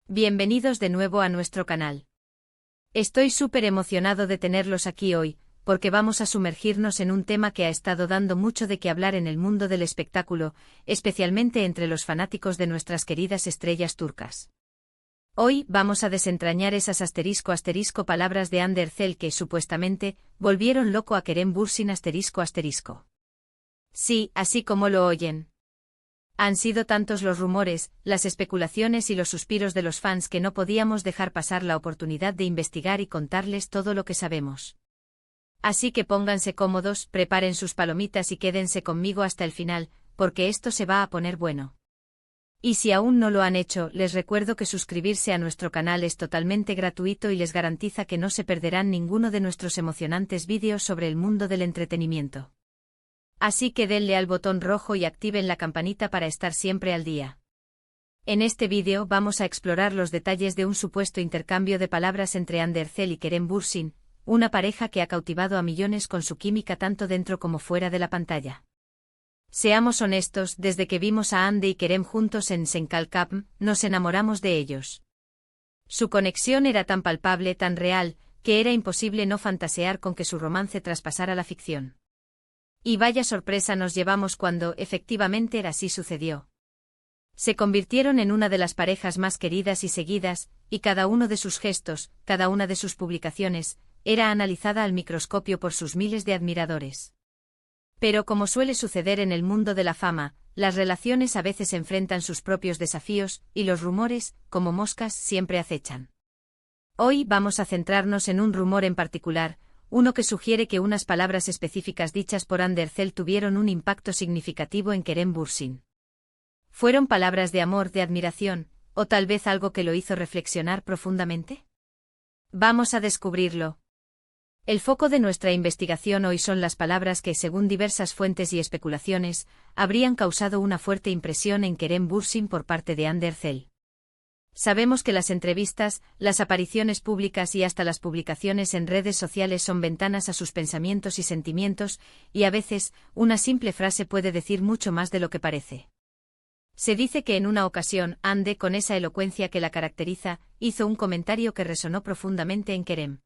Bienvenidos de nuevo a nuestro canal. Estoy súper emocionado de tenerlos aquí hoy, porque vamos a sumergirnos en un tema que ha estado dando mucho de qué hablar en el mundo del espectáculo, especialmente entre los fanáticos de nuestras queridas estrellas turcas. Hoy vamos a desentrañar esas *** palabras de Hande Erçel que, supuestamente, volvieron loco a Kerem Bürsin ***. Sí, así como lo oyen. Han sido tantos los rumores, las especulaciones y los suspiros de los fans que no podíamos dejar pasar la oportunidad de investigar y contarles todo lo que sabemos. Así que pónganse cómodos, preparen sus palomitas y quédense conmigo hasta el final, porque esto se va a poner bueno. Y si aún no lo han hecho, les recuerdo que suscribirse a nuestro canal es totalmente gratuito y les garantiza que no se perderán ninguno de nuestros emocionantes vídeos sobre el mundo del entretenimiento. Así que denle al botón rojo y activen la campanita para estar siempre al día. En este vídeo vamos a explorar los detalles de un supuesto intercambio de palabras entre Hande Erçel y Kerem Bürsin, una pareja que ha cautivado a millones con su química tanto dentro como fuera de la pantalla. Seamos honestos, desde que vimos a Hande y Kerem juntos en Senkalkapm, nos enamoramos de ellos. Su conexión era tan palpable, tan real, que era imposible no fantasear con que su romance traspasara la ficción. Y vaya sorpresa nos llevamos cuando, efectivamente, así sucedió. Se convirtieron en una de las parejas más queridas y seguidas, y cada uno de sus gestos, cada una de sus publicaciones, era analizada al microscopio por sus miles de admiradores. Pero como suele suceder en el mundo de la fama, las relaciones a veces enfrentan sus propios desafíos, y los rumores, como moscas, siempre acechan. Hoy vamos a centrarnos en un rumor en particular, uno que sugiere que unas palabras específicas dichas por Hande Erçel tuvieron un impacto significativo en Kerem Bürsin. ¿Fueron palabras de amor, de admiración, o tal vez algo que lo hizo reflexionar profundamente? Vamos a descubrirlo. El foco de nuestra investigación hoy son las palabras que, según diversas fuentes y especulaciones, habrían causado una fuerte impresión en Kerem Bürsin por parte de Hande Erçel. Sabemos que las entrevistas, las apariciones públicas y hasta las publicaciones en redes sociales son ventanas a sus pensamientos y sentimientos, y a veces, una simple frase puede decir mucho más de lo que parece. Se dice que en una ocasión, Hande, con esa elocuencia que la caracteriza, hizo un comentario que resonó profundamente en Kerem.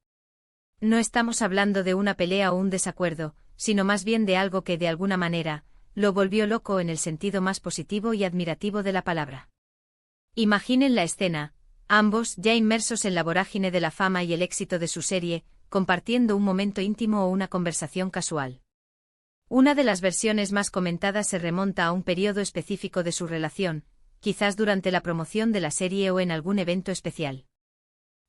No estamos hablando de una pelea o un desacuerdo, sino más bien de algo que, de alguna manera, lo volvió loco en el sentido más positivo y admirativo de la palabra. Imaginen la escena, ambos, ya inmersos en la vorágine de la fama y el éxito de su serie, compartiendo un momento íntimo o una conversación casual. Una de las versiones más comentadas se remonta a un periodo específico de su relación, quizás durante la promoción de la serie o en algún evento especial.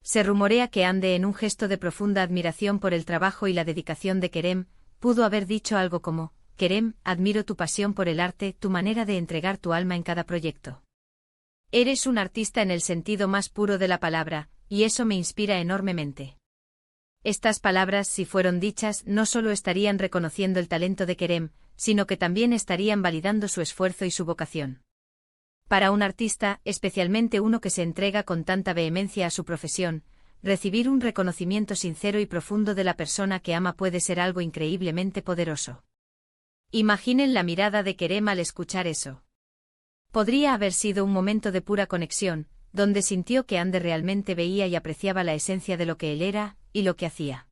Se rumorea que Hande, en un gesto de profunda admiración por el trabajo y la dedicación de Kerem, pudo haber dicho algo como: «Kerem, admiro tu pasión por el arte, tu manera de entregar tu alma en cada proyecto. Eres un artista en el sentido más puro de la palabra, y eso me inspira enormemente». Estas palabras, si fueron dichas, no solo estarían reconociendo el talento de Kerem, sino que también estarían validando su esfuerzo y su vocación. Para un artista, especialmente uno que se entrega con tanta vehemencia a su profesión, recibir un reconocimiento sincero y profundo de la persona que ama puede ser algo increíblemente poderoso. Imaginen la mirada de Kerem al escuchar eso. Podría haber sido un momento de pura conexión, donde sintió que Hande realmente veía y apreciaba la esencia de lo que él era, y lo que hacía.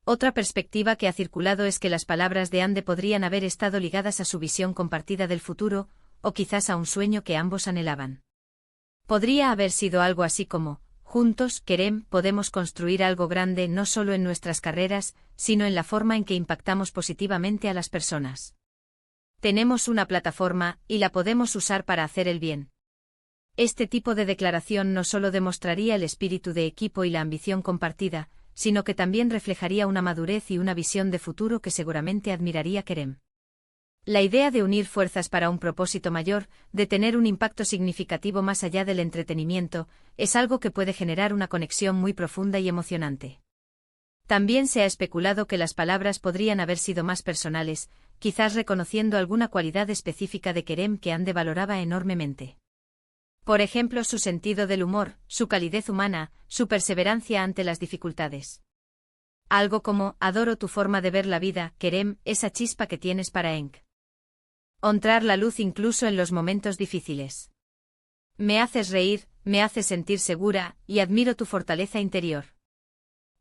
Otra perspectiva que ha circulado es que las palabras de Hande podrían haber estado ligadas a su visión compartida del futuro, o quizás a un sueño que ambos anhelaban. Podría haber sido algo así como: juntos, Kerem, podemos construir algo grande no solo en nuestras carreras, sino en la forma en que impactamos positivamente a las personas. Tenemos una plataforma, y la podemos usar para hacer el bien. Este tipo de declaración no solo demostraría el espíritu de equipo y la ambición compartida, sino que también reflejaría una madurez y una visión de futuro que seguramente admiraría Kerem. La idea de unir fuerzas para un propósito mayor, de tener un impacto significativo más allá del entretenimiento, es algo que puede generar una conexión muy profunda y emocionante. También se ha especulado que las palabras podrían haber sido más personales, quizás reconociendo alguna cualidad específica de Kerem que Hande valoraba enormemente. Por ejemplo, su sentido del humor, su calidez humana, su perseverancia ante las dificultades. Algo como: adoro tu forma de ver la vida, Kerem, esa chispa que tienes para encontrar la luz incluso en los momentos difíciles. Me haces reír, me hace sentir segura, y admiro tu fortaleza interior.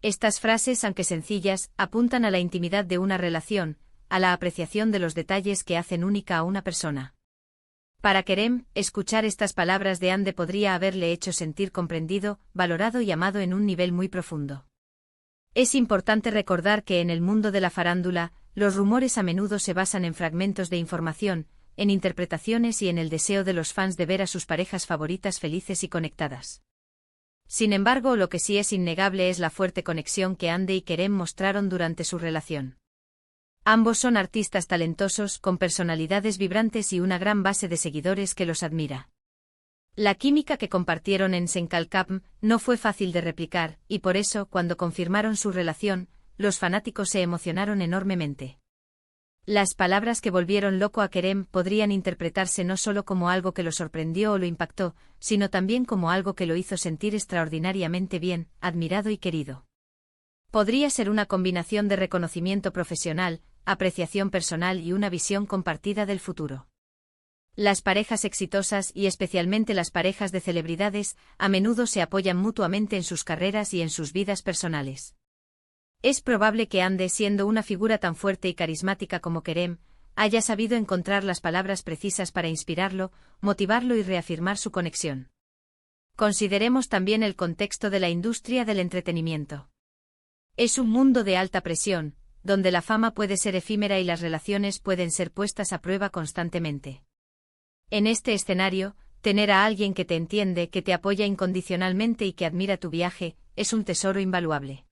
Estas frases, aunque sencillas, apuntan a la intimidad de una relación, a la apreciación de los detalles que hacen única a una persona. Para Kerem, escuchar estas palabras de Hande podría haberle hecho sentir comprendido, valorado y amado en un nivel muy profundo. Es importante recordar que en el mundo de la farándula, los rumores a menudo se basan en fragmentos de información, en interpretaciones y en el deseo de los fans de ver a sus parejas favoritas felices y conectadas. Sin embargo, lo que sí es innegable es la fuerte conexión que Hande y Kerem mostraron durante su relación. Ambos son artistas talentosos, con personalidades vibrantes y una gran base de seguidores que los admira. La química que compartieron en Senkalkam no fue fácil de replicar, y por eso, cuando confirmaron su relación, los fanáticos se emocionaron enormemente. Las palabras que volvieron loco a Kerem podrían interpretarse no solo como algo que lo sorprendió o lo impactó, sino también como algo que lo hizo sentir extraordinariamente bien, admirado y querido. Podría ser una combinación de reconocimiento profesional, apreciación personal y una visión compartida del futuro. Las parejas exitosas y especialmente las parejas de celebridades a menudo se apoyan mutuamente en sus carreras y en sus vidas personales. Es probable que Hande, siendo una figura tan fuerte y carismática como Kerem, haya sabido encontrar las palabras precisas para inspirarlo, motivarlo y reafirmar su conexión. Consideremos también el contexto de la industria del entretenimiento. Es un mundo de alta presión, donde la fama puede ser efímera y las relaciones pueden ser puestas a prueba constantemente. En este escenario, tener a alguien que te entiende, que te apoya incondicionalmente y que admira tu viaje, es un tesoro invaluable.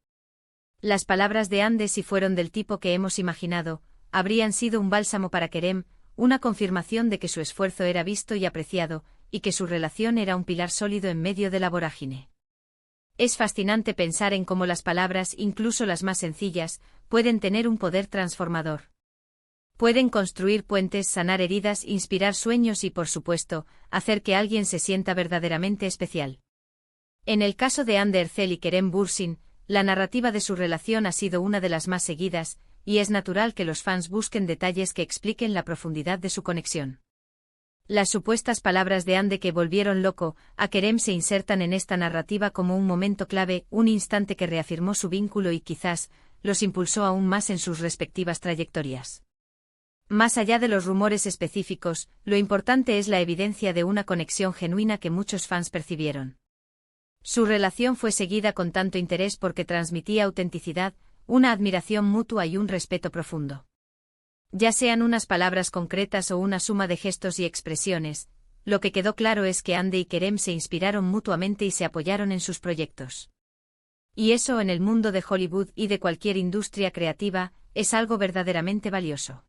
Las palabras de Hande, si fueron del tipo que hemos imaginado, habrían sido un bálsamo para Kerem, una confirmación de que su esfuerzo era visto y apreciado, y que su relación era un pilar sólido en medio de la vorágine. Es fascinante pensar en cómo las palabras, incluso las más sencillas, pueden tener un poder transformador. Pueden construir puentes, sanar heridas, inspirar sueños y, por supuesto, hacer que alguien se sienta verdaderamente especial. En el caso de Hande Erçel y Kerem Bürsin, la narrativa de su relación ha sido una de las más seguidas, y es natural que los fans busquen detalles que expliquen la profundidad de su conexión. Las supuestas palabras de Hande que volvieron loco a Kerem se insertan en esta narrativa como un momento clave, un instante que reafirmó su vínculo y quizás los impulsó aún más en sus respectivas trayectorias. Más allá de los rumores específicos, lo importante es la evidencia de una conexión genuina que muchos fans percibieron. Su relación fue seguida con tanto interés porque transmitía autenticidad, una admiración mutua y un respeto profundo. Ya sean unas palabras concretas o una suma de gestos y expresiones, lo que quedó claro es que Hande y Kerem se inspiraron mutuamente y se apoyaron en sus proyectos. Y eso en el mundo de Hollywood y de cualquier industria creativa, es algo verdaderamente valioso.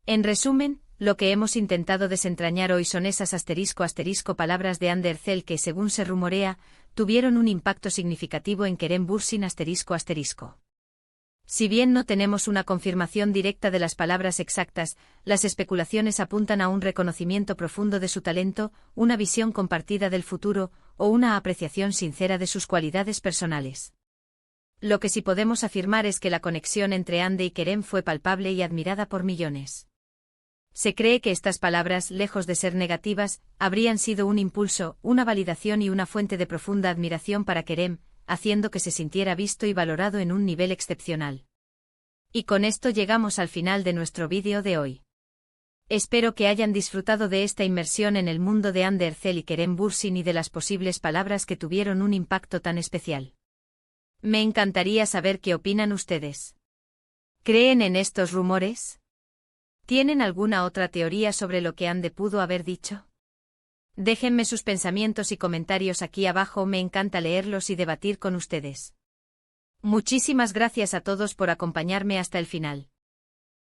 En resumen, lo que hemos intentado desentrañar hoy son esas palabras de Hande Erçel que, según se rumorea, tuvieron un impacto significativo en Kerem Bürsin ***. Si bien no tenemos una confirmación directa de las palabras exactas, las especulaciones apuntan a un reconocimiento profundo de su talento, una visión compartida del futuro, o una apreciación sincera de sus cualidades personales. Lo que sí podemos afirmar es que la conexión entre Hande y Kerem fue palpable y admirada por millones. Se cree que estas palabras, lejos de ser negativas, habrían sido un impulso, una validación y una fuente de profunda admiración para Kerem, haciendo que se sintiera visto y valorado en un nivel excepcional. Y con esto llegamos al final de nuestro vídeo de hoy. Espero que hayan disfrutado de esta inmersión en el mundo de Hande Erçel y Kerem Bürsin y de las posibles palabras que tuvieron un impacto tan especial. Me encantaría saber qué opinan ustedes. ¿Creen en estos rumores? ¿Tienen alguna otra teoría sobre lo que Hande pudo haber dicho? Déjenme sus pensamientos y comentarios aquí abajo, me encanta leerlos y debatir con ustedes. Muchísimas gracias a todos por acompañarme hasta el final.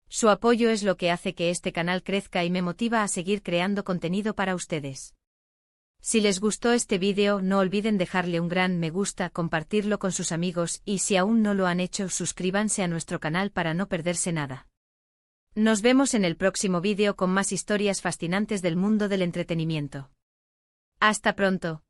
Su apoyo es lo que hace que este canal crezca y me motiva a seguir creando contenido para ustedes. Si les gustó este vídeo, no olviden dejarle un gran me gusta, compartirlo con sus amigos y si aún no lo han hecho, suscríbanse a nuestro canal para no perderse nada. Nos vemos en el próximo vídeo con más historias fascinantes del mundo del entretenimiento. Hasta pronto.